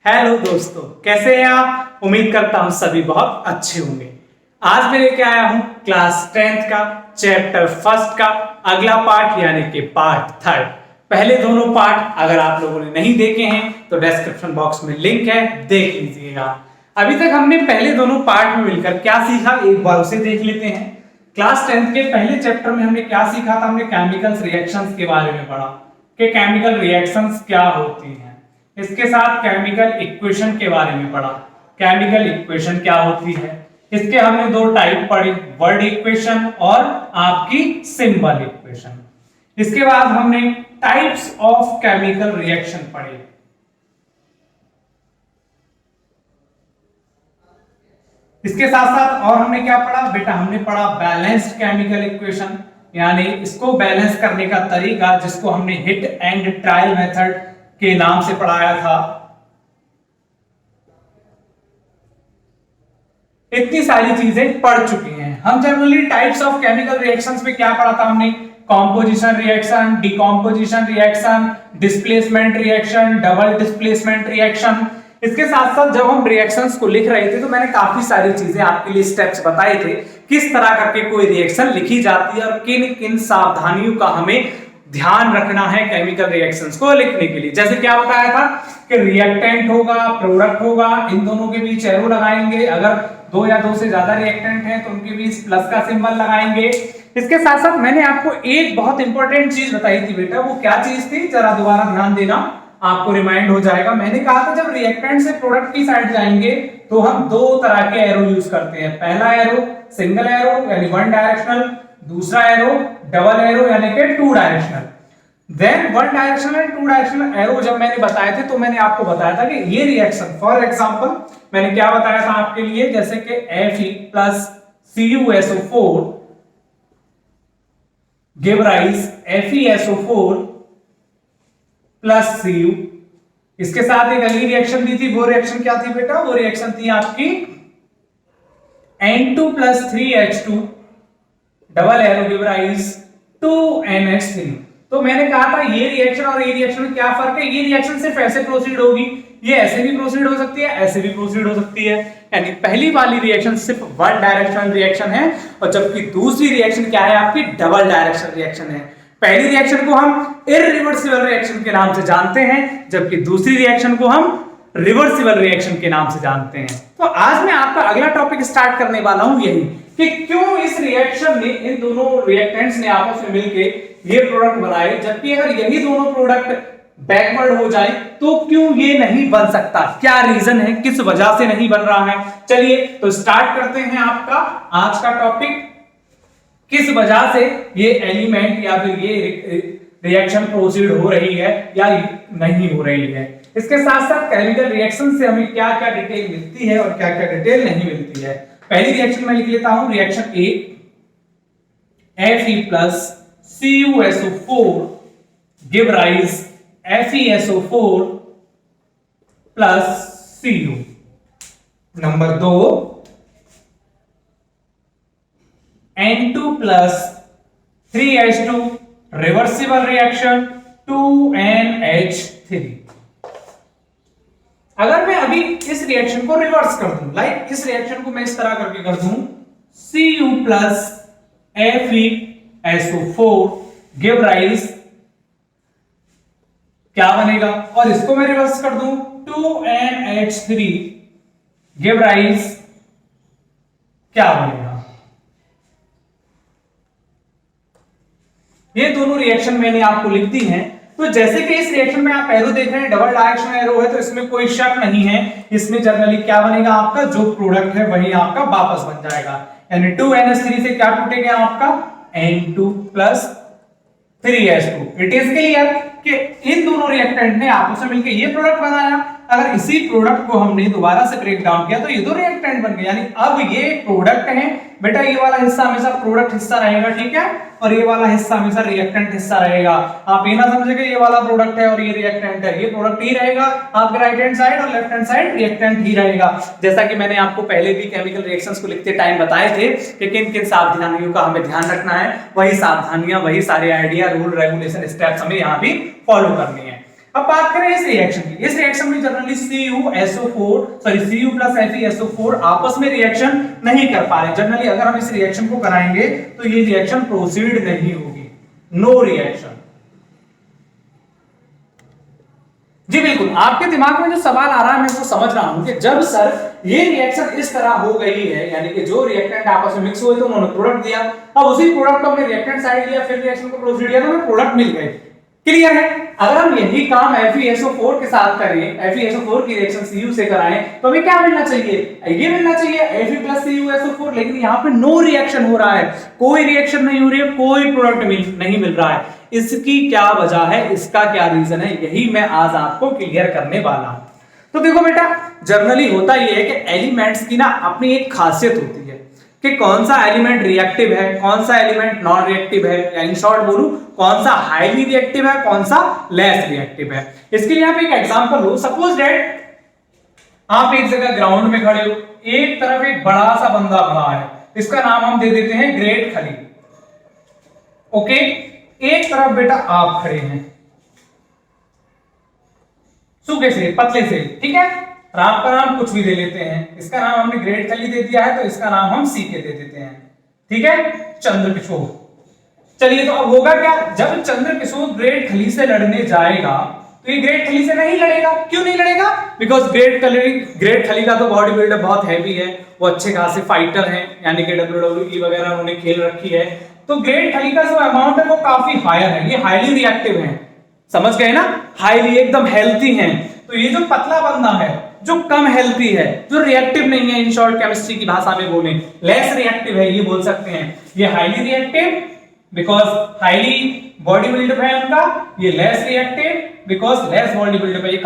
Hello दोस्तों, कैसे हैं आप। उम्मीद करता हूं सभी बहुत अच्छे होंगे। आज मैं लेके आया हूं क्लास 10th का चैप्टर फर्स्ट का अगला पार्ट यानी कि पार्ट थर्ड। पहले दोनों पार्ट अगर आप लोगों ने नहीं देखे हैं तो डिस्क्रिप्शन बॉक्स में लिंक है, देख लीजिएगा। अभी तक हमने पहले दोनों पार्ट में मिलकर क्या सीखा, एक बार उसे देख लेते हैं। क्लास 10th के पहले चैप्टर में हमने क्या सीखा था। हमने केमिकल्स रिएक्शंस के बारे में पढ़ा कि केमिकल रिएक्शंस क्या होती हैं। इसके साथ केमिकल इक्वेशन के बारे में पढ़ा, केमिकल इक्वेशन क्या होती है। इसके हमने दो टाइप पढ़ी, वर्ड इक्वेशन और आपकी सिंबल इक्वेशन। इसके बाद हमने टाइप्स ऑफ केमिकल रिएक्शन पढ़े। इसके साथ साथ और हमने क्या पढ़ा बेटा, हमने पढ़ा बैलेंस्ड केमिकल इक्वेशन, यानी इसको बैलेंस करने का तरीका, जिसको हमने हिट एंड ट्रायल मेथड के नाम से पढ़ाया था। इतनी सारी चीजें पढ़ चुकी हैं हम। Generally types of chemical reactions में क्या पढ़ा था हमने, composition reaction, decomposition reaction, displacement reaction, double displacement reaction. इसके साथ साथ जब हम रिएक्शंस को लिख रहे थे तो मैंने काफी सारी चीजें आपके लिए स्टेप्स बताए थे, किस तरह करके कोई रिएक्शन लिखी जाती है और किन किन सावधानियों का हमें ध्यान रखना है केमिकल रिएक्शंस को लिखने के लिए। जैसे क्या बताया था कि रिएक्टेंट होगा, प्रोडक्ट होगा, इन दोनों के बीच एरो लगाएंगे। अगर दो या दो से ज्यादा रिएक्टेंट हैं तो उनके बीच प्लस का सिंबल लगाएंगे। इसके साथ साथ मैंने आपको एक बहुत इंपॉर्टेंट चीज बताई थी बेटा, वो क्या चीज थी, जरा दोबारा ध्यान देना, आपको रिमाइंड हो जाएगा। मैंने कहा था जब रिएक्टेंट से प्रोडक्ट की साइड जाएंगे तो हम दो तरह के एरो यूज करते हैं। पहला एरो सिंगल एरो यानी वन डायरेक्शनल, दूसरा एरो डबल एरो यानी कि two directional. Then one directional and two directional arrow जब मैंने बताए थे तो मैंने आपको बताया था कि ये रिएक्शन, फॉर एग्जांपल मैंने क्या बताया था आपके लिए, जैसे कि Fe plus CuSO4 give rise FeSO4 plus Cu। इसके साथ एक अगली रिएक्शन दी थी, वो रिएक्शन क्या थी बेटा, वो रिएक्शन थी आपकी N2 plus 3H2 double arrow give rise 2NH3। तो मैंने कहा था ये रिएक्शन और ये रिएक्शन में क्या फर्क है, ये रिएक्शन सिर्फ ऐसे प्रोसीड होगी, ये ऐसे भी प्रोसीड हो सकती है, ऐसे भी प्रोसीड हो सकती है। यानी पहली वाली रिएक्शन सिर्फ वन डायरेक्शनल रिएक्शन है और जबकि दूसरी रिएक्शन क्या है आपकी, डबल डायरेक्शनल रिएक्शन है। पहली रिएक्शन को हम इररिवर्सिबल रिएक्शन के नाम से जानते हैं, जबकि दूसरी रिएक्शन को हम रिवर्सिबल रिएक्शन के नाम से जानते हैं। तो आज मैं आपका अगला टॉपिक स्टार्ट करने वाला हूं यही कि क्यों इस रिएक्शन में इन दोनों रिएक्टेंट्स ने आपस में मिलकर ये प्रोडक्ट बनाए, जबकि अगर यही दोनों प्रोडक्ट बैकवर्ड हो जाए तो क्यों ये नहीं बन सकता, क्या रीजन है, किस वजह से नहीं बन रहा है। चलिए तो स्टार्ट करते हैं आपका आज का टॉपिक, किस वजह से ये एलिमेंट या फिर ये रिएक्शन प्रोसीड हो रही है या नहीं हो रही है। इसके साथ साथ केमिकल रिएक्शन से हमें क्या क्या डिटेल मिलती है और क्या क्या डिटेल नहीं मिलती है। पहली रिएक्शन में लिख लेता हूं, रिएक्शन ए Fe plus CuSO4 give rise FeSO4 plus Cu। Number 2 N2 plus 3H2 reversible reaction 2NH3। अगर मैं अभी इस रिएक्शन को रिवर्स कर दूं, लाइक इस रिएक्शन को मैं इस तरह करके कर दूं, Cu plus FeSO4 give rise क्या बनेगा, और इसको मैं रिवर्स कर दूं 2NH3 गिव राइज क्या बनेगा। ये दोनों रिएक्शन मैंने आपको लिख दी हैं। तो जैसे कि इस रिएक्शन में आप एरो देख रहे हैं, डबल डायरेक्शनल एरो है, तो इसमें कोई शक नहीं है, इसमें जनरली क्या बनेगा, आपका जो प्रोडक्ट है वही आपका वापस बन जाएगा। यानी 2NH3 से क्या टूटेगा आपका N2 plus 3H2। It is clear कि इन दोनों रिएक्टेंट ने आपस में मिलकर ये प्रोडक्ट बनाया। अगर इसी प्रोडक्ट को हमने दोबारा से ब्रेक डाउन किया तो ये दो रिएक्टेंट बन गए, यानी अब ये प्रोडक्ट है बेटा। ये वाला हिस्सा हमेशा प्रोडक्ट हिस्सा रहेगा, ठीक है, और ये वाला हिस्सा हमेशा रिएक्टेंट हिस्सा रहेगा। आप ये ना समझे ये वाला प्रोडक्ट है और ये रिएक्टेंट है, ये प्रोडक्ट ही रहेगा आपके राइट हैंड साइड और लेफ्ट हैंड साइड रिएक्टेंट ही रहेगा। जैसा कि मैंने आपको पहले भी केमिकल रिएक्शंस को लिखते टाइम बताए थे कि किन किन सावधानियों का हमें ध्यान रखना है, वही सावधानियां, वही सारे आइडिया, रूल, रेगुलेशन, स्टेप्स हमें यहाँ भी फॉलो करनी है। अब बात करें इस रिएक्शन की, इस रिएक्शन में जनरली Cu प्लस FeSO4 आपस में रिएक्शन नहीं कर पा रहे। जनरली अगर हम इस रिएक्शन को कराएंगे तो ये रिएक्शन प्रोसीड नहीं होगी, नो रिएक्शन। जी बिल्कुल, आपके दिमाग में जो सवाल आ रहा है मैं वो समझ रहा हूं कि जब सर ये रिएक्शन इस तरह हो गई है, यानी कि जो रिएक्टेंट आपस में मिक्स हुए तो उन्होंने प्रोडक्ट दिया, अब उसी प्रोडक्ट को हमने रिएक्टेंट साइड लिया, फिर रिएक्शन को प्रोसीड किया तो हमें प्रोडक्ट मिल गए। क्लियर है? अगर हम यही काम FeSO4 के साथ करें, FeSO4 की रिएक्शन Cu से कराएं तो हमें क्या मिलना चाहिए? ये मिलना चाहिए Fe प्लस CuSO4, लेकिन यहाँ पे नो रिएक्शन हो रहा है, कोई रिएक्शन नहीं हो रही है, कोई प्रोडक्ट नहीं मिल रहा है। इसकी क्या वजह है, इसका क्या रीजन है, यही मैं आज आपको क्लियर करने वाला हूं। तो देखो बेटा, जनरली होता यह है कि एलिमेंट्स की ना अपनी एक खासियत होती है कि कौन सा एलिमेंट रिएक्टिव है, कौन सा एलिमेंट नॉन रिएक्टिव है, या इन शॉर्ट बोलूं कौन सा हाईली रिएक्टिव है, कौन सा लेस रिएक्टिव है। इसके लिए आप एक एग्जांपल लो। सपोज दैट आप एक जगह ग्राउंड में खड़े हो, एक तरफ एक बड़ा सा बंदा खड़ा है, इसका नाम हम दे देते हैं ग्रेट खली। ओके, एक तरफ बेटा आप खड़े हैं सूखे से, पतले से, ठीक है, और आपका नाम कुछ भी दे लेते हैं, इसका नाम हमने ग्रेट खली दे दिया है तो इसका नाम हम सीके दे देते हैं, ठीक है, चंद्रकिशोर। चलिए, तो अब होगा क्या, जब चंद्रकिशोर ग्रेट खली से लड़ने जाएगा तो ये ग्रेट खली से नहीं लड़ेगा। क्यों नहीं लड़ेगा? बिकॉज ग्रेट खली का तो बॉडी बिल्डर बहुत हैवी है, वो अच्छे खासे फाइटर हैं, यानी कि WWE वगैरह उन्होंने खेल रखी है, तो ग्रेट खली का जो अमाउंट है वो काफी हायर है, ये हाईली रिएक्टिव है, समझ गए ना, हाईली एकदम हेल्थी हैं। तो ये जो पतला बंदा है, जो कम हेल्थी है, जो रिएक्टिव नहीं है, इन शॉर्ट केमिस्ट्री की भाषा में बोले लेस रिएक्टिव है, ये बोल सकते हैं। ये highly reactive because highly body buildup है उनका, ये less reactive because less body buildup है, ये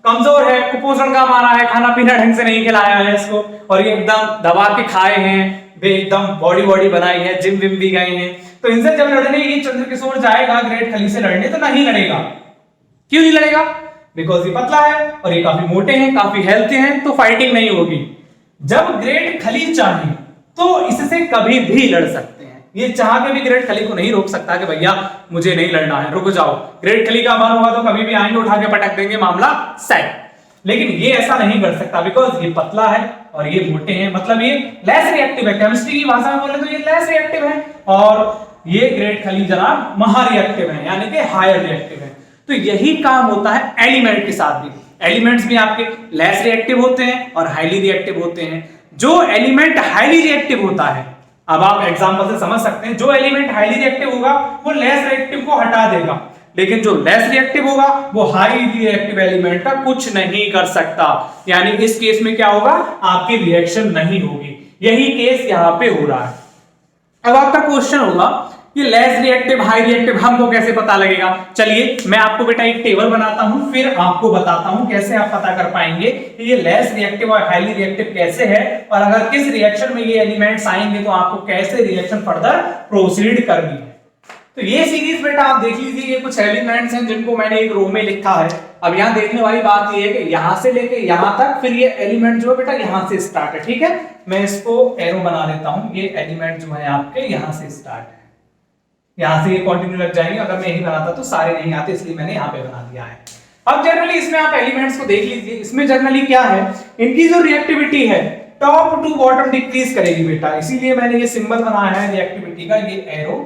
कमजोर है, कुपोषण का मारा है, खाना पीना ढंग से नहीं खिलाया है इसको, और ये एकदम दबा के खाए हैं, वे एकदम बॉडी बनाई है, जिम विम भी गए हैं, तो इनसे जब लड़ने ये चंद्रकिशोर जाएगा ग्रेट खली से लड़ने तो नहीं लड़ेगा। क्यों नहीं लड़ेगा? बिकॉज ये पतला है और ये काफी मोटे हैं, काफी हेल्थी हैं, तो फाइटिंग नहीं होगी। जब ग्रेट खली चाहे तो इससे कभी भी लड़ सकते हैं, ये चाह के भी ग्रेट खली को नहीं रोक सकता कि भैया मुझे नहीं लड़ना है, रुक जाओ। ग्रेट खली का मन होगा तो कभी भी आएंगे, उठा के पटक देंगे, मामला सेट। लेकिन ये ऐसा नहीं कर सकता बिकॉज ये पतला है और ये मोटे हैं, मतलब ये लेस रिएक्टिव है। केमिस्ट्री की भाषा में बोले तो ये लेस रिएक्टिव है, और ये ग्रेट खली जनाब महा रिएक्टिव है, यानी कि हायर रिएक्टिव है। तो यही काम होता है एलिमेंट के साथ भी। एलिमेंट्स भी आपके लेस रिएक्टिव होते हैं और हाईली रिएक्टिव होते हैं। जो एलिमेंट हाईली रिएक्टिव होता है, अब आप एग्जांपल से समझ सकते हैं, जो एलिमेंट हाईली रिएक्टिव होगा वो लेस रिएक्टिव को हटा देगा, लेकिन जो लेस रिएक्टिव होगा वो हाईली रिएक्टिव एलिमेंट का कुछ नहीं कर सकता। यानी इस केस में क्या होगा, आपकी रिएक्शन नहीं होगी। यही केस यहां पे हो रहा है। अब आपका क्वेश्चन होगा ये लेस रिएक्टिव हाई रिएक्टिव हमको कैसे पता लगेगा? चलिए मैं आपको बेटा एक टेबल बनाता हूं, फिर आपको बताता हूं कैसे आप पता कर पाएंगे कि ये लेस रिएक्टिव और हाईली रिएक्टिव कैसे है, और अगर किस रिएक्शन में ये एलिमेंट्स आएंगे तो आपको कैसे रिएक्शन फर्दर प्रोसीड करनी है। तो ये सीरीज बेटा आप देख लीजिए, ये कुछ एलिमेंट्स हैं जिनको मैंने एक रो में लिखा है। अब यहाँ देखने वाली बात ये है कि यहाँ से लेके यहाँ तक, फिर ये एलिमेंट जो है बेटा यहाँ से स्टार्ट है, ठीक है। मैं इसको एरो बना देता हूँ, ये एलिमेंट जो है आपके यहाँ से स्टार्ट है, यहाँ से ये कंटिन्यू लग जाएंगे। अगर मैं यही बनाता तो सारे नहीं आते, इसलिए मैंने यहाँ पे बना दिया है। अब जनरली इसमें आप एलिमेंट्स को देख लीजिए, इसमें जनरली क्या है, इनकी जो रिएक्टिविटी है टॉप टू बॉटम डिक्रीज करेगी बेटा, इसीलिए मैंने ये सिंबल बनाया है रिएक्टिविटी का, ये एरो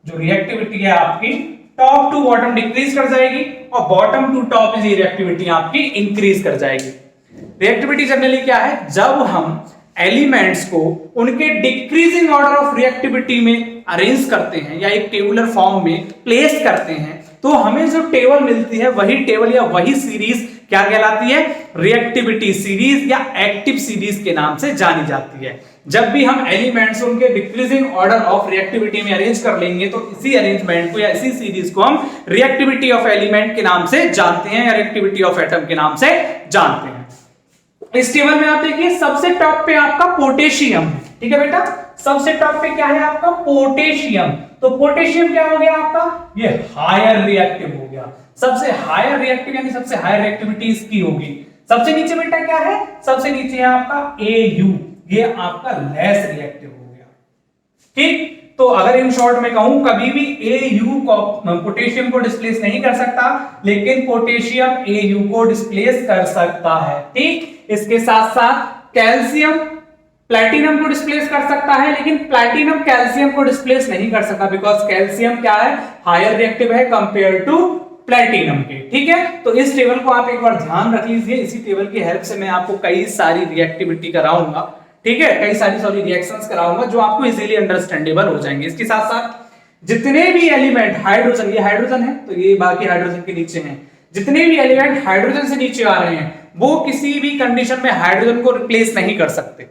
जो रिएक्टिविटी है आपकी टॉप टू बॉटम डिक्रीज कर जाएगी, और bottom to top is reactivity आपकी इंक्रीज कर जाएगी। रिएक्टिविटी जनरली क्या है, जब हम एलिमेंट्स को उनके डिक्रीजिंग ऑर्डर ऑफ रिएक्टिविटी में अरेंज करते हैं या एक टेबुलर फॉर्म में प्लेस करते हैं, तो हमें जो टेबल मिलती है वही टेबल या वही सीरीज क्या कहलाती है, रिएक्टिविटी सीरीज या एक्टिव सीरीज के नाम से जानी जाती है। जब भी हम एलिमेंट्स उनके डिक्रीजिंग ऑर्डर ऑफ रिएक्टिविटी में अरेंज कर लेंगे तो इसी अरेंजमेंट को या इसी सीरीज को हम रिएक्टिविटी ऑफ एलिमेंट के नाम से जानते हैं या रिएक्टिविटी ऑफ एटम के नाम से जानते हैं। इस टेबल में आप देखिए सबसे टॉप पे आपका पोटेशियम है, ठीक है बेटा, सबसे टॉप पे क्या है आपका पोटेशियम। तो पोटेशियम क्या हो गया आपका, ये हायर रिएक्टिव हो गया, सबसे हायर रिएक्टिव यानी सबसे हायर रिएक्टिविटी इसकी होगी। सबसे नीचे बेटा क्या है, सबसे नीचे है आपका AU, ये आपका लेस रिएक्टिव हो गया, ठीक। तो अगर इन शॉर्ट में कहूं, कभी भी Au पोटेशियम को डिस्प्लेस नहीं कर सकता, लेकिन पोटेशियम Au को डिस्प्लेस कर सकता है। ठीक, इसके साथ साथ कैल्शियम प्लैटिनम को डिस्प्लेस कर सकता है, लेकिन प्लैटिनम कैल्शियम को डिस्प्लेस नहीं कर सकता, बिकॉज कैल्शियम क्या है, हायर रिएक्टिव है कंपेयर टू प्लैटिनम के। ठीक है, तो इस टेबल को आप एक बार ध्यान रख लीजिए। इसी टेबल की हेल्प से मैं आपको कई सारी रिएक्टिविटी कराऊंगा, ठीक है, कई सारी रिएक्शंस कराऊंगा जो आपको इजीली अंडरस्टैंडेबल हो जाएंगे। इसके साथ साथ जितने भी एलिमेंट हाइड्रोजन, ये हाइड्रोजन है तो ये बाकी हाइड्रोजन के नीचे हैं, जितने भी एलिमेंट हाइड्रोजन से नीचे आ रहे हैं वो किसी भी कंडीशन में हाइड्रोजन को रिप्लेस नहीं कर सकते,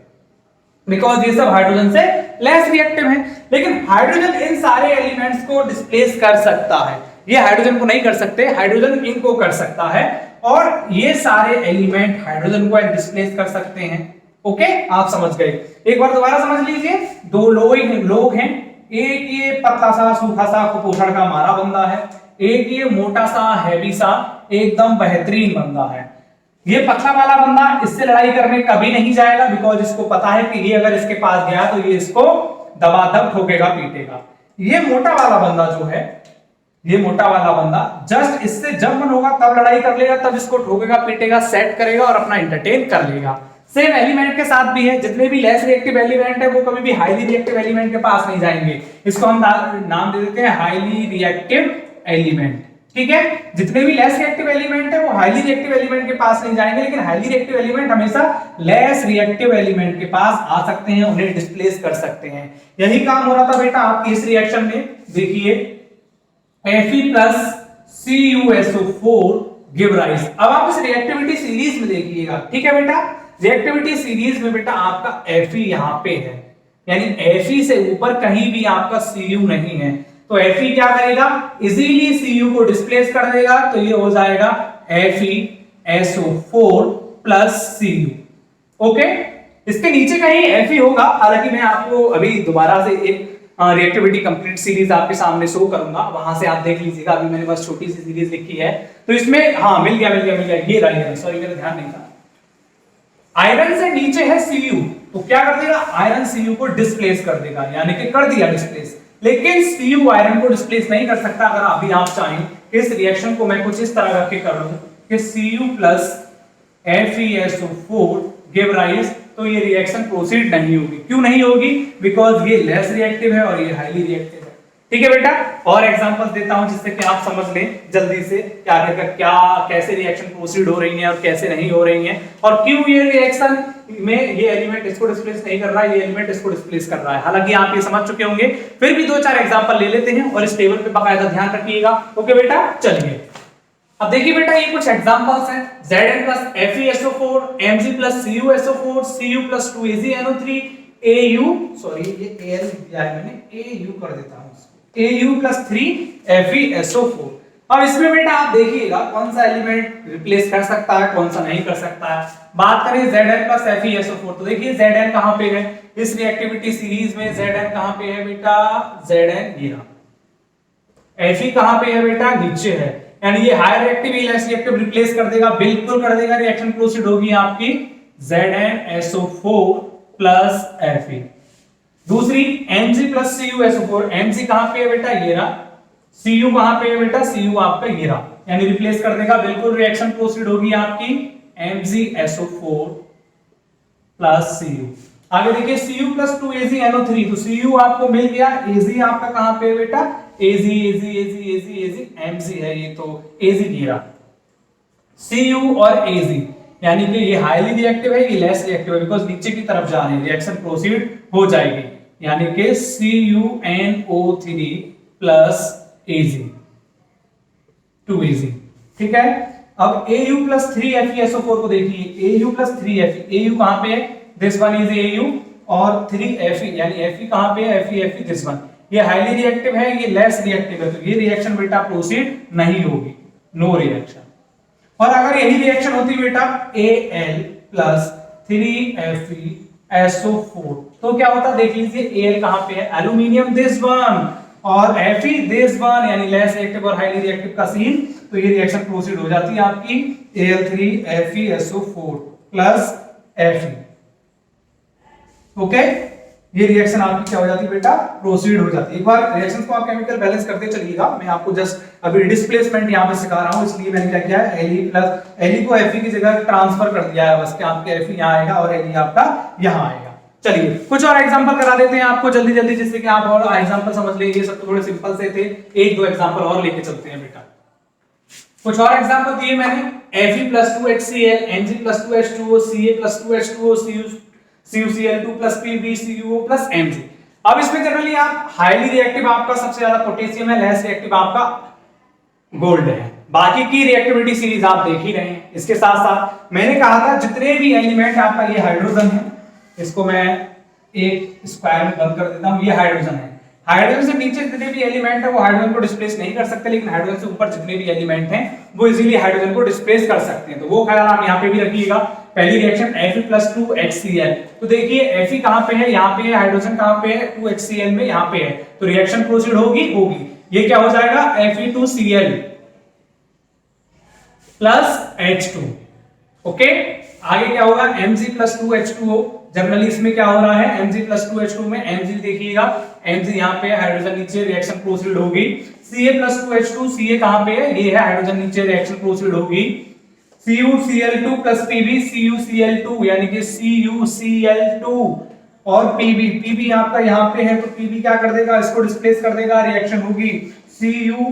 बिकॉज ये सब हाइड्रोजन से लेस रिएक्टिव है। लेकिन हाइड्रोजन इन सारे एलिमेंट्स को डिस्प्लेस कर सकता है, ये हाइड्रोजन को नहीं कर सकते, हाइड्रोजन इनको कर सकता है, और ये सारे एलिमेंट हाइड्रोजन को डिस्प्लेस कर सकते हैं। ओके, आप समझ गए। एक बार दोबारा समझ लीजिए, दो लोग हैं, एक ये पतला सा सूखा सा कुपोषण का मारा बंदा है, एक ये मोटा सा हैवी सा एकदम बेहतरीन बंदा है। ये पतला वाला बंदा इससे लड़ाई करने कभी नहीं जाएगा, बिकॉज इसको पता है कि ये अगर इसके पास गया तो ये इसको दबादब ठोकेगा पीटेगा। ये मोटा वाला बंदा जो है, ये मोटा वाला बंदा जस्ट इससे जब मन होगा तब लड़ाई कर लेगा, तब इसको ठोकेगा पीटेगा, सेट करेगा और अपना एंटरटेन कर लेगा। सेम एलिमेंट के साथ भी है, जितने भी लेस रिएक्टिव एलिमेंट है वो कभी भी हाईली रिएक्टिव एलिमेंट के पास नहीं जाएंगे। इसको हम नाम दे देते हैं हाईली रिएक्टिव एलिमेंट। ठीक है, जितने भी लेस रिएक्टिव एलिमेंट है वो हाईली रिएक्टिव एलिमेंट के पास नहीं जाएंगे, लेकिन हाईली रिएक्टिव एलिमेंट हमेशा लेस रिएक्टिव एलिमेंट के पास आ सकते हैं, उन्हें डिस्प्लेस कर सकते हैं। यही काम हो रहा था बेटा आपकी इस रिएक्शन में। देखिए Fe plus CuSO4 give rise. अब आप इस रिएक्टिविटी सीरीज में देखिएगा, ठीक है बेटा, रिएक्टिविटी सीरीज में बेटा आपका Fe यहां पे है, यानी Fe से ऊपर कहीं भी आपका Cu नहीं है, तो Fe क्या करेगा, इजीली Cu को डिस्प्लेस कर देगा, तो ये हो जाएगा FeSO4 प्लस Cu। ओके, इसके नीचे कहीं Fe होगा, हालांकि मैं आपको अभी दोबारा से एक रिएक्टिविटी कंप्लीट सीरीज आपके सामने शो करूंगा, वहां से आप देख लीजिएगा। अभी मैंने बस छोटी सी सीरीज लिखी है, तो इसमें हाँ मिल गया, ये रहा, सॉरी मेरा ध्यान नहीं था। आयरन से नीचे है Cu, तो क्या कर देगा, आयरन Cu को डिस्प्लेस कर देगा, यानी कि कर दिया डिस्प्लेस। लेकिन Cu आयरन को डिस्प्लेस नहीं कर सकता। अगर अभी आप चाहें इस रिएक्शन को मैं कुछ इस तरह रख के कर लूं कि Cu plus FeSO4 give rise, तो ये रिएक्शन प्रोसीड नहीं होगी। क्यों नहीं होगी, बिकॉज ये लेस रिएक्टिव है और ये हाईली रिएक्टिव है। ठीक है बेटा, और एग्जांपल्स देता हूं जिससे कि आप समझ लें जल्दी से क्या कैसे रिएक्शन प्रोसीड हो रही है और कैसे नहीं हो रही है, और क्यों ये रिएक्शन में ये एलिमेंट इसको डिस्प्लेस नहीं कर रहा है, ये एलिमेंट इसको डिस्प्लेस कर रहा है। हालांकि आप ये समझ चुके होंगे, फिर भी 2-4 एग्जांपल ले लेते हैं और इस टेबल पे बाकायदा ध्यान रखिएगा। ओके बेटा, चलिए अब देखिए बेटा, ये कुछ एग्जांपल्स हैं। Zn plus FeSO4, Mg plus CuSO4, Cu plus 2AgNO3, Au, sorry ये Al दिया है मैंने, Au कर देता हूं इसको, Au प्लस 3FeSO4। अब इसमें बेटा आप देखिएगा कौन सा एलिमेंट रिप्लेस कर सकता है, कौन सा नहीं कर सकता है। बात करें Zn प्लस FeSO4, तो देखिए Zn कहां पे है इस रिएक्टिविटी सीरीज में, Zn कहां पे है बेटा, Zn ये रहा, Fe कहां पे है बेटा, नीचे है, यानी ये higher reactive less reactive replace कर देगा, बिल्कुल कर देगा। रिएक्शन प्रोसीड होगी आपकी ZnSO4 प्लस Fe। दूसरी Mg प्लस CuSO4, Mg कहां पे है बेटा, ये रहा, Cu कहां पे है बेटा, Cu आपका ये रहा, यानी रिप्लेस कर देगा, बिल्कुल रिएक्शन प्रोसीड होगी आपकी MgSO4 प्लस Cu। आगे देखिए Cu प्लस 2AgNO3, तो Cu आपको मिल गया, Ag आपका कहां पे है बेटा, Ag Mg है, ये तो Ag गिरा, Cu और Ag, यानी कि ये हाईली रिएक्टिव है, ये लेस रिएक्टिव है, बिकॉज नीचे की तरफ जा रहे हैं, रिएक्शन प्रोसीड हो जाएगी, यानी कि CuNO3 प्लस Ag 2Ag। ठीक है, अब Au प्लस 3FeSO4 को देखिए, Au प्लस 3Fe, Au कहां पे है, दिस वन इज Au, और 3Fe यानी Fe कहां पे है, Fe दिस वन, ये हाईली रिएक्टिव है, ये लेस रिएक्टिव है, तो ये रिएक्शन बेटा प्रोसीड नहीं होगी, नो रिएक्शन। और अगर यही रिएक्शन होती बेटा Al प्लस 3FeSO4, तो क्या होता देख लीजिए, Al कहां पे है, एल्यूमिनियम दिस वन, और Fe दिस वन, यानी लेस रिएक्टिव और हाईली रिएक्टिव का सीन, तो ये रिएक्शन प्रोसीड हो जाती है आपकी Al3FeSO4 प्लस Fe। ओके, ये रिएक्शन आपकी क्या हो जाती है बेटा, प्रोसीड हो जाती है। एक बार रिएक्शंस को आप केमिकल बैलेंस करते चलिएगा। मैं आपको जस्ट अभी डिस्प्लेसमेंट यहाँ पे सिखा रहा हूँ, इसलिए मैंने क्या किया है, Li प्लस Li को Fe की जगह ट्रांसफर कर दिया है, बस कि आपके Fe यहाँ आएगा और Li आपका यहाँ आएगा। चलिए कुछ और एग्जांपल करा देते हैं आपको जल्दी जल्दी, जिससे कि आप और एग्जांपल समझ लेंगे। सब तो थोड़े सिंपल से थे, एक दो एग्जांपल और लेके चलते हैं बेटा। कुछ और एग्जांपल दिए मैंने, Fe+2HCl, Mg+2H2O, Ca+2H2O, CuCl2 PbCuO Mg। अब इसमें जनरली आप हाईली रिएक्टिव आपका सबसे ज्यादा पोटेशियम है, लेस रिएक्टिव आपका गोल्ड है। बाकी की रिएक्टिविटी सीरीज आप देख ही रहे हैं। इसके साथ साथ मैंने कहा था जितने भी एलिमेंट आपका, ये हाइड्रोजन है, इसको मैं एक स्क्वायर में बंद कर देता हूं, ये हाइड्रोजन है। हाइड्रोजन से नीचे जितने भी एलिमेंट है वो हाइड्रोजन को डिस्प्लेस नहीं कर सकते, लेकिन हाइड्रोजन से ऊपर जितने भी एलिमेंट हैं वो इजीली हाइड्रोजन को डिस्प्लेस कर सकते हैं। तो वो ख्याल आप यहाँ पे भी रखिएगा। पहली रिएक्शन Fe+2HCl, तो देखिए Fe कहां पे है, यहाँ पे है, हाइड्रोजन कहां पे है, 2HCl में यहाँ पे है, तो रिएक्शन प्रोसीड होगी। ये क्या हो जाएगा, Fe2Cl प्लस H2। ओके, आगे क्या होगा, Mg+2H2O। जनरली इसमें क्या हो रहा है, Mg+2H2 में Mg देखिएगा, Mg यहाँ पे है, हाइड्रोजन नीचे, रिएक्शन प्रोसीड होगी। Ca+2H2, Ca कहां पे है, ये है, हाइड्रोजन नीचे, रिएक्शन प्रोसीड होगी। CuCl2 PbCuCl2, यानी कि CuCl2 और Pb आपका यहाँ पे है, तो Pb क्या कर देगा, इसको डिस्प्लेस कर देगा, रिएक्शन होगी। CuO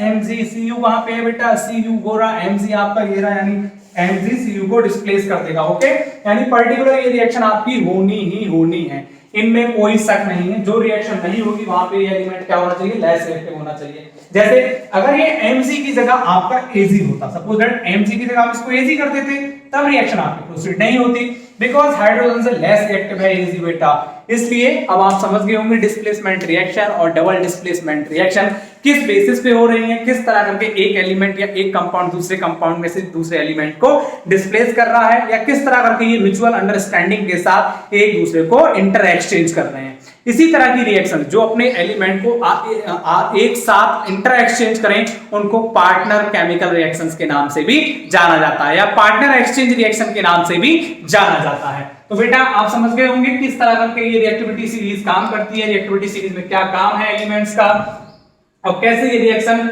Mg, Cu कहां पे है बेटा, Cu गोरा, Mg आपका ये रहा, यानी Mg Cu को डिस्प्लेस कर देगा। ओके, यानी पर्टिकुलर ये रिएक्शन आपकी होनी ही होनी है, इनमें कोई शक नहीं है। जो रिएक्शन नहीं होगी वहां पे ये एलिमेंट क्या होना चाहिए, लेस रिएक्टिव होना चाहिए। जैसे अगर ये Mg की जगह आपका Ag होता, सपोज दैट Mg की जगह आप इसको Ag कर देते, तब रिएक्शन आपकी प्रोसीड नहीं होती, बिकॉज हाइड्रोजन से लेस रिएक्टिव है Ag बेटा। इसलिए अब आप समझ गए होंगे डिस्प्लेसमेंट रिएक्शन और डबल डिस्प्लेसमेंट रिएक्शन किस बेसिस पे हो रही है, किस तरह करके एक एलिमेंट या एक कंपाउंड दूसरे कंपाउंड में से दूसरे एलिमेंट को डिस्प्लेस कर रहा है, या किस तरह करके ये म्यूचुअल अंडरस्टैंडिंग के साथ एक दूसरे को इंटर एक्सचेंज कर रहे हैं। इसी तरह की रिएक्शन जो अपने एलिमेंट को एक साथ इंटर एक्सचेंज करें, उनको पार्टनर केमिकल रिएक्शंस के नाम से भी जाना जाता है, या पार्टनर एक्सचेंज रिएक्शन के नाम से भी जाना जाता है। तो बेटा आप समझ गए होंगे किस तरह करके ये रिएक्टिविटी सीरीज काम करती है, रिएक्टिविटी सीरीज में क्या काम है एलिमेंट्स का, और कैसे ये reaction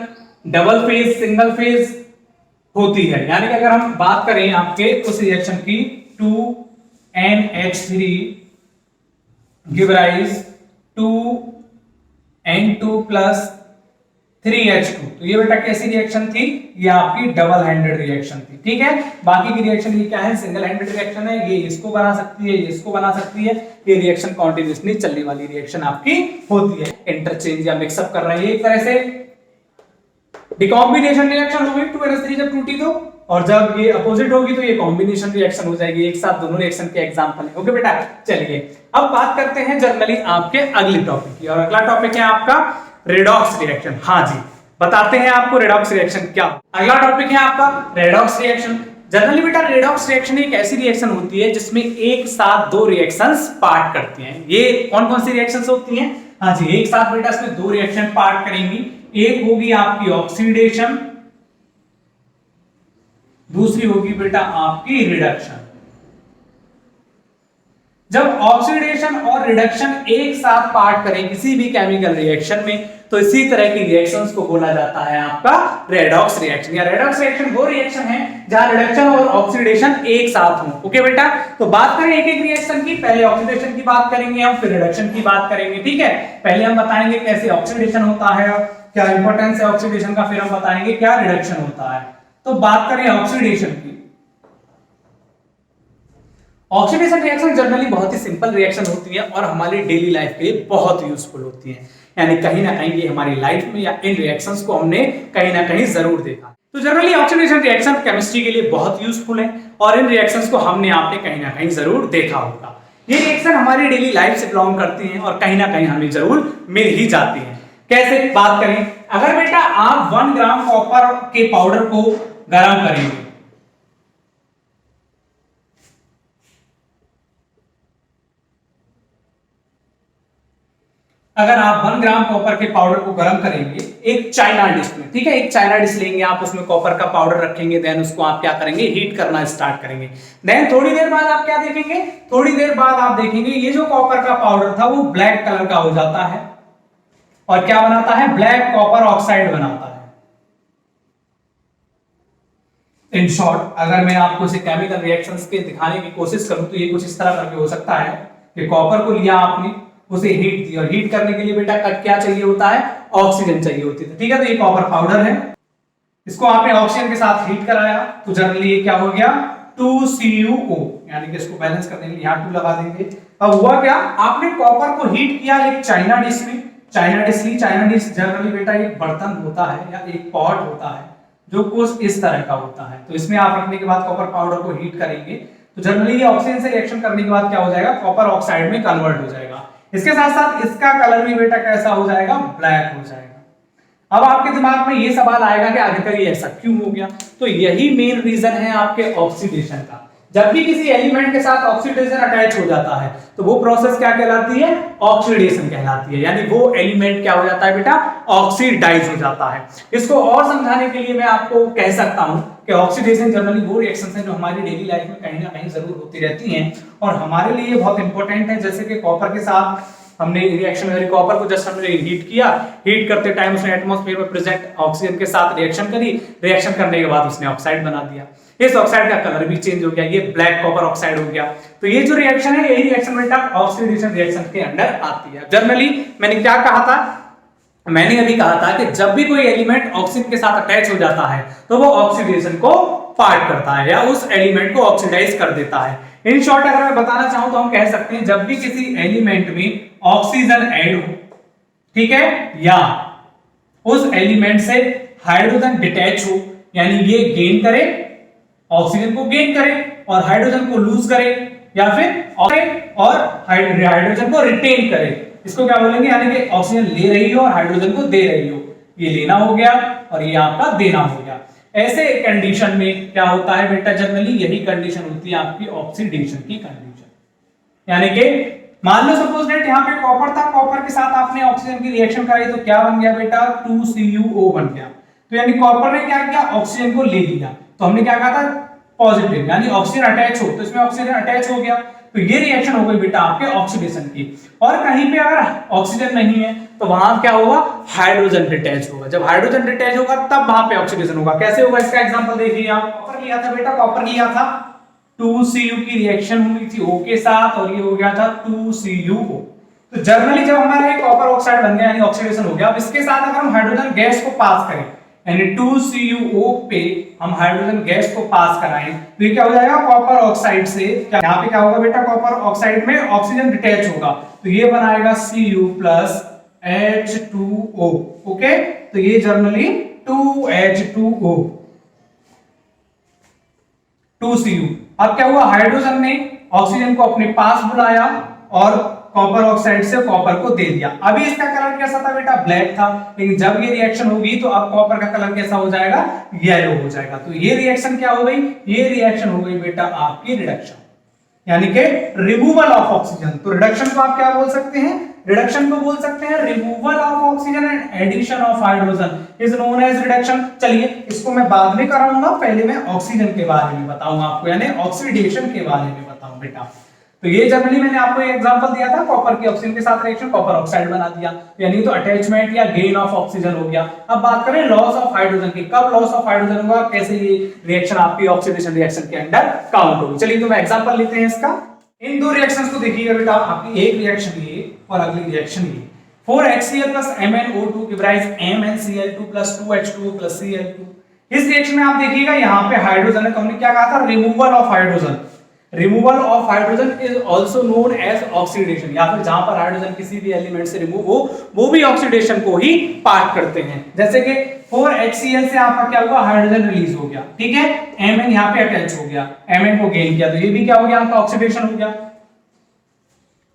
double phase single phase होती है। यानी कि अगर हम बात करें आपके उस रिएक्शन की 2NH3 give rise to N2 plus 3H2, तो ये बेटा कैसी रिएक्शन थी, ये आपकी डबल हैंडेड रिएक्शन थी। ठीक है, बाकी की रिएक्शन ये क्या है, सिंगल हैंडेड रिएक्शन है, ये इसको बना सकती है, ये इसको बना सकती है। ये रिएक्शन कॉन्टिन्यूसली चलने वाली रिएक्शन आपकी होती है, इंटरचेंज या मिक्सअप कर रही है एक तरह से। डिकॉम्बिनेशन रिएक्शन होगी 2NH3 जब टूटी तो, और जब ये अपोजिट होगी तो ये कॉम्बिनेशन रिएक्शन हो जाएगी। एक साथ दोनों रिएक्शन के एग्जांपल है। ओके बेटा, चलिए अब बात करते हैं जनरली आपके अगले टॉपिक की, और अगला टॉपिक है आपका रेडॉक्स रिएक्शन। हाँ जी, बताते हैं आपको रेडॉक्स रिएक्शन क्या। अगला टॉपिक है आपका रेडॉक्स रिएक्शन। जनरली बेटा रेडॉक्स रिएक्शन एक ऐसी रिएक्शन होती है जिसमें एक साथ दो रिएक्शंस पार्ट करती हैं। ये कौन कौन सी रिएक्शंस होती हैं, हाँ जी, एक साथ बेटा इसमें दो रिएक्शन पार्ट करेंगी। एक होगी आपकी ऑक्सीडेशन, दूसरी होगी बेटा आपकी रिडक्शन। जब ऑक्सीडेशन और रिडक्शन एक साथ पार्ट करें किसी भी केमिकल रिएक्शन में, तो इसी तरह की रिएक्शंस को बोला जाता है आपका रेडॉक्स रिएक्शन। या रेडॉक्स रिएक्शन वो रिएक्शन है जहां रिडक्शन और ऑक्सीडेशन एक साथ हो। ओके बेटा, तो बात करें एक एक रिएक्शन की। पहले ऑक्सीडेशन की बात करेंगे हम, फिर रिडक्शन की बात करेंगे। ठीक है, पहले हम बताएंगे कैसे ऑक्सीडेशन होता है, क्या इंपॉर्टेंस है ऑक्सीडेशन का, फिर हम बताएंगे क्या रिडक्शन होता है। तो बात करें ऑक्सीडेशन की। ऑक्सीडेशन रिएक्शन जनरली बहुत ही सिंपल रिएक्शन होती है और हमारी डेली लाइफ के लिए बहुत यूजफुल होती है। यानी कहीं ना कहीं ये हमारी लाइफ में या इन रिएक्शंस को हमने कहीं ना कहीं जरूर देखा। तो जनरली ऑक्सीडेशन रिएक्शन केमिस्ट्री के लिए बहुत यूजफुल है और इन रिएक्शंस को हमने आपने कहीं ना कहीं जरूर देखा होगा। ये रिएक्शन हमारी डेली लाइफ से बिलोंग करती हैं और कहीं ना कहीं हमें जरूर मिल ही जाती हैं। कैसे बात करें, अगर बेटा आप 1 ग्राम कॉपर के पाउडर को गर्म करेंगे, अगर आप 1 ग्राम कॉपर के पाउडर को गर्म करेंगे एक चाइना डिश में, ठीक है, एक चाइना डिश लेंगे आप, उसमें कॉपर का पाउडर रखेंगे, देन उसको आप क्या करेंगे, हीट करना स्टार्ट करेंगे। देन थोड़ी देर बाद आप क्या देखेंगे, थोड़ी देर बाद आप देखेंगे ये जो कॉपर का पाउडर था वो ब्लैक कलर का हो जाता है और क्या बनाता है, ब्लैक कॉपर ऑक्साइड बनाता है। इन शॉर्ट अगर मैं आपको इसे केमिकल रिएक्शंस के दिखाने की कोशिश करूं तो ये कुछ इस तरह करके हो सकता है कि कॉपर को लिया आपने, उसे हीट दी, और हीट करने के लिए बेटा क्या चाहिए होता है, ऑक्सीजन चाहिए होती है, ठीक है। तो ये कॉपर पाउडर है, इसको आपने ऑक्सीजन के साथ हीट कराया तो जनरली ये क्या हो गया, 2CuO, यानी कि इसको बैलेंस करने के लिए यहां 2 लगा देंगे। अब हुआ क्या, आपने कॉपर को हीट किया एक चाइना डिश में, चाइना डिश ली, चाइना डिश जनरली बेटा एक बर्तन होता है या एक पॉट होता है जो कुछ इस तरह का होता है। तो इसमें आप रखने के बाद कॉपर पाउडर को हीट करेंगे तो जनरली ये ऑक्सीजन से रिएक्शन करने के बाद क्या हो जाएगा, कॉपर ऑक्साइड में कन्वर्ट हो जाएगा। इसके साथ साथ इसका कलर भी बेटा कैसा हो जाएगा, ब्लैक हो जाएगा। अब आपके दिमाग में ये सवाल आएगा कि आखिरकार ये ऐसा क्यों हो गया, तो यही मेन रीजन है आपके ऑक्सीडेशन का। जब भी किसी एलिमेंट के साथ ऑक्सीडेशन अटैच हो जाता है तो वो प्रोसेस क्या कहलाती है, ऑक्सीडेशन कहलाती है, यानी वो एलिमेंट क्या हो जाता है बेटा, ऑक्सीडाइज हो जाता है। इसको और समझाने के लिए मैं आपको कह सकता हूं कि ऑक्सीडेशन जनरली वो रिएक्शंस हैं जो हमारी डेली लाइफ में कहीं ना कहीं जरूर होती रहती हैं और हमारे लिए बहुत इंपॉर्टेंट है। जैसे कि कॉपर के साथ हमने रिएक्शन में कॉपर को जस्ट हमने हीट किया, हीट करते टाइम उसने एटमॉस्फेयर में प्रेजेंट ऑक्सीजन के साथ रिएक्शन करी, रिएक्शन करने के बाद उसने ऑक्साइड बना दिया, इस ऑक्साइड का कलर भी चेंज हो गया, ये ब्लैक कॉपर ऑक्साइड हो गया। तो ये जो रिएक्शन है यही रिएक्शन बेटा ऑक्सीडेशन रिएक्शन के अंडर आती है। जनरली मैंने क्या कहा था, मैंने अभी कहा था कि जब भी कोई एलिमेंट ऑक्सीजन के साथ अटैच हो जाता है तो वो ऑक्सीडेशन को पार्ट करता है या उस एलिमेंट को ऑक्सीडाइज कर देता है। इन शॉर्ट अगर मैं बताना चाहूं तो हम कह सकते हैं जब भी किसी एलिमेंट में ऑक्सीजन ऐड हो, ठीक है, या उस एलिमेंट से हाइड्रोजन डिटैच हो, यानी ये गेन करे, ऑक्सीजन को गेन करे और हाइड्रोजन को लूज करे, या फिर और हाइड्रोजन को रिटेन करे, इसको क्या बोलेंगे, यानी कि ऑक्सीजन ले रही हो और हाइड्रोजन को दे रही हो, ये लेना हो गया और ये आपका देना हो गया। ऐसे कंडीशन में क्या होता है बेटा, जनरली यही कंडीशन होती है आपकी ऑक्सीडेशन की कंडीशन। यानी कि मान लो सपोज दैट यहाँ पे कॉपर था, कॉपर के साथ आपने ऑक्सीजन की रिएक्शन कराई तो क्या बन गया बेटा, 2CuO बन गया। तो यानी कॉपर ने क्या किया, ऑक्सीजन को ले लिया, तो हमने क्या कहा था, पॉजिटिव, यानी ऑक्सीजन अटैच हो तो इसमें ऑक्सीजन अटैच हो गया, तो ये रिएक्शन हो गई बेटा आपके ऑक्सीडेशन की। और कहीं पे अगर ऑक्सीजन नहीं है तो वहां क्या होगा, हाइड्रोजन डिटैच होगा। जब हाइड्रोजन डिटैच होगा तब वहां पे ऑक्सीडेशन होगा। कैसे होगा, इसका एग्जांपल देखिए आप, कॉपर लिया था बेटा, कॉपर लिया था, 2Cu की रिएक्शन हुई थी O के साथ और ये हो गया था 2CuO। तो जनरली जब हमारा ये कॉपर ऑक्साइड बन गया यानी ऑक्सीडेशन हो गया, अब इसके साथ अगर हम हाइड्रोजन गैस को पास करें यानी 2CuO पे हम हाइड्रोजन गैस को पास कराएं तो ये क्या हो जाएगा, कॉपर ऑक्साइड से यहाँ पे क्या होगा बेटा, कॉपर ऑक्साइड में ऑक्सीजन डिटैच होगा तो ये बनाएगा Cu प्लस H2O। ओके, तो ये जनरली 2H2O 2Cu। अब क्या हुआ, हाइड्रोजन ने ऑक्सीजन को अपने पास बुलाया और कॉपर ऑक्साइड से कॉपर को दे दिया। अभी इसका कलर कैसा था बेटा, ब्लैक था, लेकिन जब ये रिएक्शन होगी तो अब कॉपर का कलर कैसा हो जाएगा, येलो हो जाएगा। तो ये रिएक्शन क्या हो गई, ये रिएक्शन हो गई बेटा आपकी रिडक्शन, यानी कि रिमूवल ऑफ ऑक्सीजन। तो रिडक्शन को आप क्या बोल सकते हैं, रिडक्शन को बोल सकते हैं removal of oxygen and addition of hydrogen is known as reduction. चलिए इसको मैं बाद में कराऊंगा, पहले मैं ऑक्सीजन के बारे में बताऊंगा आपको, यानी ऑक्सीडेशन के बारे में बताऊं बेटा। तो ये जनरली मैंने आपको एक एग्जांपल दिया था, कॉपर की ऑक्सीजन के साथ रिएक्शन, कॉपर ऑक्साइड बना दिया, यानी तो अटैचमेंट या गेन ऑफ ऑक्सीजन हो गया। अब बात करें लॉस ऑफ हाइड्रोजन की, कब लॉस ऑफ हाइड्रोजन होगा, कैसे ये रिएक्शन आपकी ऑक्सीडेशन रिएक्शन के अंदर काउंट होगी। चलिए तो मैं एग्जांपल लेते हैं इसका। इन दो रिएक्शंस को देखिएगा बेटा, आपकी एक रिएक्शन ये और अगली रिएक्शन ये। 4HCl plus MnO2 give rise MnCl2 plus 2H2O plus Cl2। इस रिएक्शन में आप देखिएगा यहाँ पे हाइड्रोजन है, तो हमने क्या कहा था, removal of hydrogen. Removal of hydrogen is also known as oxidation, या फिर जहां पर हाइड्रोजन किसी भी एलिमेंट से रिमूव हो वो भी ऑक्सीडेशन को ही पार्ट करते हैं। जैसे कि 4HCl से आपका क्या हुआ, हाइड्रोजन रिलीज हो गया, ठीक है, Mn यहाँ पे अटैच हो गया, Mn को गेन किया तो ये भी क्या हो गया, आपका ऑक्सीडेशन हो गया।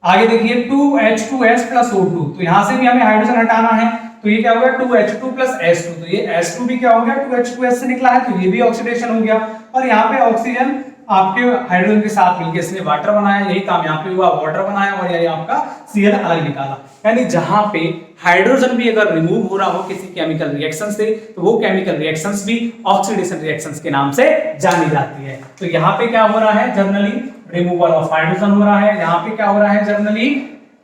आगे देखिए 2H2S plus O2, तो यहां से भी हमें हाइड्रोजन हटाना है तो ये क्या हो गया 2H2 plus S2, तो ये S2 भी क्या हो गया 2H2S से निकला है तो ये भी ऑक्सीडेशन हो गया। और यहाँ पे ऑक्सीजन आपके हाइड्रोजन के साथ मिलकर इसने वाटर बनाया, यही काम यहाँ पे हुआ, वाटर बनाया, और यही आपका Cl अलग निकाला। यानी जहां पे हाइड्रोजन भी अगर रिमूव हो रहा हो किसी केमिकल रिएक्शन से, तो वो केमिकल रिएक्शंस भी ऑक्सीडेशन रिएक्शंस के नाम से जानी जाती है। तो यहाँ पे क्या हो रहा है, जनरली रिमूवल ऑफ हाइड्रोजन हो रहा है, यहाँ पे क्या हो रहा है, जनरली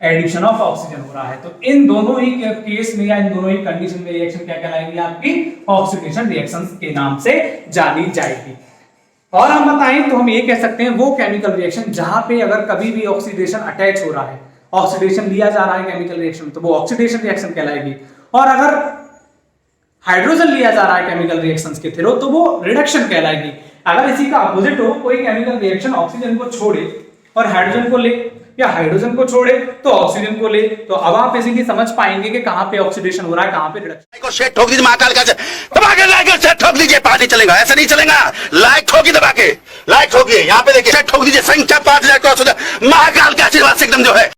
एडिशन ऑफ ऑक्सीजन हो रहा है। तो इन दोनों ही केस में या इन दोनों ही कंडीशन में रिएक्शन क्या कहलाएगी, आपकी ऑक्सीडेशन रिएक्शंस के नाम से जानी जाएगी। और हम बताएं तो हम ये कह सकते हैं वो केमिकल रिएक्शन जहां पे अगर कभी भी ऑक्सीडेशन अटैच हो रहा है, ऑक्सीडेशन लिया जा रहा है केमिकल रिएक्शन, तो वो ऑक्सीडेशन रिएक्शन कहलाएगी। और अगर हाइड्रोजन लिया जा रहा है केमिकल रिएक्शंस के थ्रू, तो वो रिडक्शन कहलाएगी। अगर इसी का अपोजिट हो, कोई केमिकल रिएक्शन ऑक्सीजन को छोड़े और हाइड्रोजन को ले, या हाइड्रोजन को छोड़े तो ऑक्सीजन को ले, तो अब आप इसीलिए समझ पाएंगे कि कहां पे ऑक्सीडेशन हो रहा है, कहां पे रिडक्शन। को शेट ठोक दीजिए महाकाल का, दबा के लाइक और शेट ठोक दीजिए, पार्टी चलेगा, ऐसा नहीं चलेगा। लाइक ठोकी दबा के, लाइक ठोकिए, यहाँ पे देखिए, शेट ठोक दीजिए, संख्या 5000 क्रॉस हो जाए, महाकाल का आशीर्वाद से एकदम जो है।